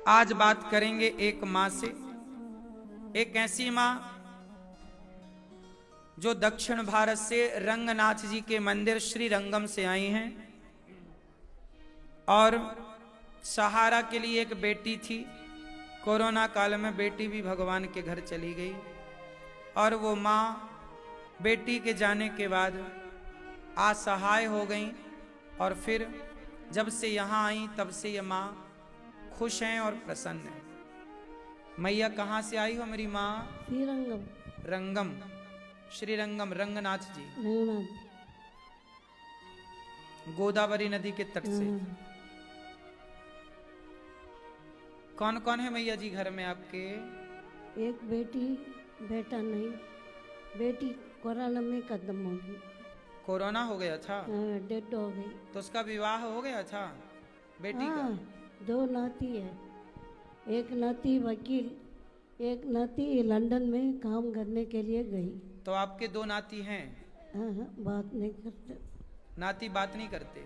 आज बात करेंगे एक माँ से, एक ऐसी माँ जो दक्षिण भारत से रंगनाथ जी के मंदिर श्री रंगम से आई हैं और सहारा के लिए एक बेटी थी। कोरोना काल में बेटी भी भगवान के घर चली गई और वो माँ बेटी के जाने के बाद असहाय हो गई और फिर जब से यहाँ आई तब से ये माँ खुश हैं और प्रसन्न हैं। मैया कहाँ से आई हो मेरी माँ? श्रीरंगम। रंगम, श्री रंगम, रंगनाथ जी, गोदावरी नदी के तट से। कौन कौन है मैया जी घर में आपके? एक बेटी, बेटा नहीं। बेटी कोरोना में खत्म हो गई। कोरोना हो गया था? डेड हो गई। तो उसका विवाह हो गया था बेटी का? दो नाती है, एक नाती वकील, एक नाती लंदन में काम करने के लिए गई। तो आपके दो नाती हैं? बात नहीं करते। नाती बात नहीं करते?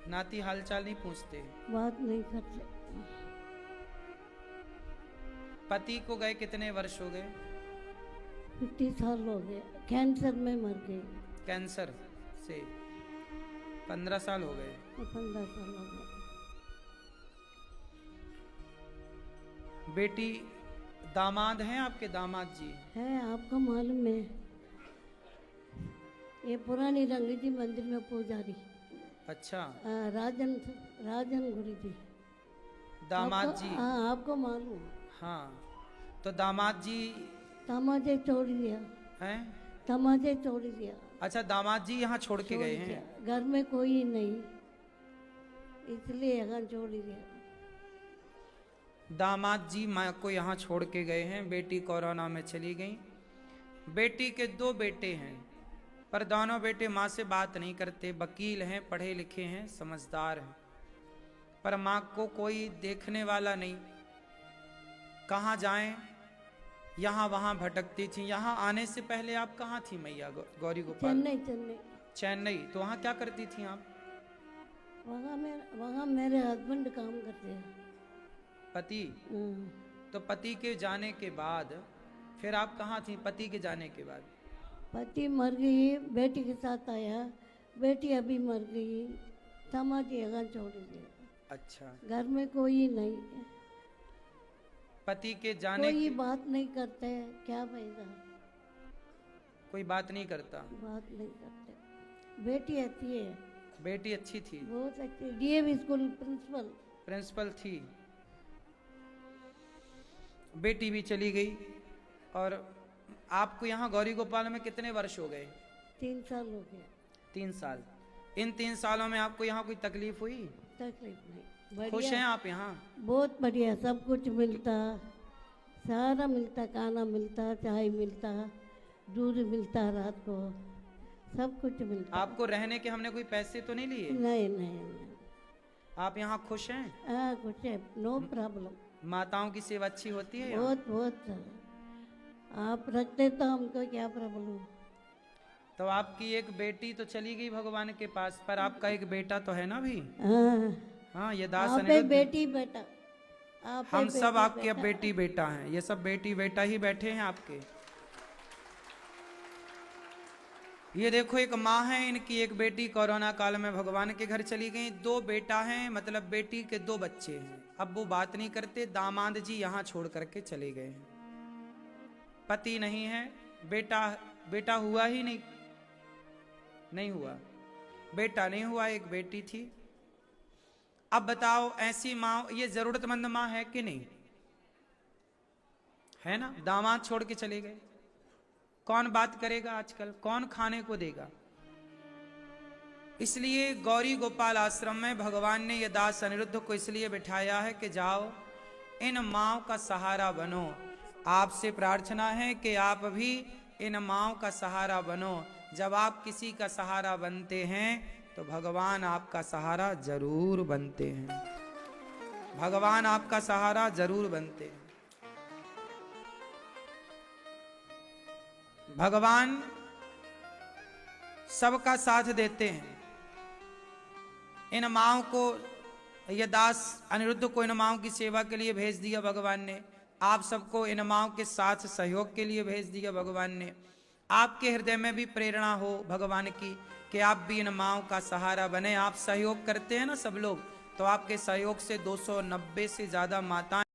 नाती हालचाल नहीं पूछते? बात नहीं करते। पति को गए कितने वर्ष हो गए? 50 साल हो गए। कैंसर में मर गई। कैंसर से 15 साल हो गए। 15 साल हो गए। बेटी, दामाद हैं आपके? दामाद जी है, आपको मालूम है? ये पुरानी रंगी जी मंदिर में पुजारी। अच्छा। राजन गुरु जी। दामाद जी? हाँ, आपको मालूम? हाँ, तो दामाद जी तमाजे छोड़ दिया हैं? तमाजे छोड़ दिया। अच्छा, दामाद जी यहाँ छोड़ के गए हैं? घर में कोई नहीं, इसलिए यहाँ छोड़ दिया। दामाद जी माँ को यहाँ छोड़ के गए हैं, बेटी कोरोना में चली गई। बेटी के दो बेटे हैं पर दोनों बेटे माँ से बात नहीं करते। वकील हैं, पढ़े लिखे हैं, समझदार हैं, पर माँ को कोई देखने वाला नहीं। कहाँ जाएं, यहाँ वहाँ भटकती थी। यहाँ आने से पहले आप कहाँ थी मैया गौरी गोपाल? चेन्नई। चेन्नई। तो वहाँ क्या करती थी आप? वहाँ मेरे हस्बैंड काम करते हैं। पति? तो पति के जाने के बाद फिर आप कहाँ थी? पति के जाने के बाद पति मर गई, बेटी के साथ आया, बेटी अभी मर गई, समाज यहाँ छोड़ दिया। अच्छा। घर में कोई नहीं, पति के जाने कोई बात नहीं करते। क्या फायदा? कोई बात नहीं करता? बात नहीं करते। बेटी अच्छी है। बेटी अच्छी थी? बहुत अच्छी। डीएवी स्कूल प्रिंसिपल थी। बेटी भी चली गई। और आपको यहाँ गौरी गोपाल में कितने वर्ष हो गए? 3 साल हो गए। 3 साल। इन 3 सालों में आपको यहाँ कोई तकलीफ हुई? तकलीफ नहीं। खुश हैं आप यहाँ? बहुत बढ़िया। सब कुछ मिलता, सारा मिलता, खाना मिलता, चाय मिलता, दूध मिलता, रात को सब कुछ मिलता। आपको रहने के हमने कोई पैसे तो नहीं लिए? नहीं। आप यहाँ खुश हैं? हाँ, कुछ है, नो प्रॉब्लम। माताओं की सेवा अच्छी होती है? बहुत आप रखते तो हमको क्या प्रॉब्लम। तो आपकी एक बेटी तो चली गई भगवान के पास, पर आपका एक बेटा तो है ना भी? हाँ, ये दास बेटी बेटा। हम सब आपके अब बेटी बेटा हैं। ये सब बेटी बेटा ही बैठे हैं आपके। ये देखो, एक माँ है, इनकी एक बेटी कोरोना काल में भगवान के घर चली गई। 2 बेटा हैं, मतलब बेटी के 2 बच्चे हैं। अब वो बात नहीं करते। दामाद जी यहाँ छोड़ करके चले गए हैं। पति नहीं है, बेटा हुआ ही नहीं हुआ। बेटा नहीं हुआ, एक बेटी थी। अब बताओ, ऐसी माँ, ये जरूरतमंद माँ है कि नहीं? है ना? दामाद छोड़ के चले गए। कौन बात करेगा आजकल? कौन खाने को देगा? इसलिए गौरी गोपाल आश्रम में भगवान ने ये दास अनिरुद्ध को इसलिए बिठाया है कि जाओ इन माँओं का सहारा बनो। आपसे प्रार्थना है कि आप भी इन माँओं का सहारा बनो। जब आप किसी का सहारा बनते हैं तो भगवान आपका सहारा जरूर बनते हैं। भगवान आपका सहारा जरूर बनते हैं। भगवान सबका साथ देते हैं। इन माँओं को ये दास अनिरुद्ध को इन माओं की सेवा के लिए भेज दिया भगवान ने। आप सबको इन माओं के साथ सहयोग के लिए भेज दिया भगवान ने। आपके हृदय में भी प्रेरणा हो भगवान की कि आप भी इन माओं का सहारा बने। आप सहयोग करते हैं ना सब लोग, तो आपके सहयोग से 290 से ज्यादा माताएं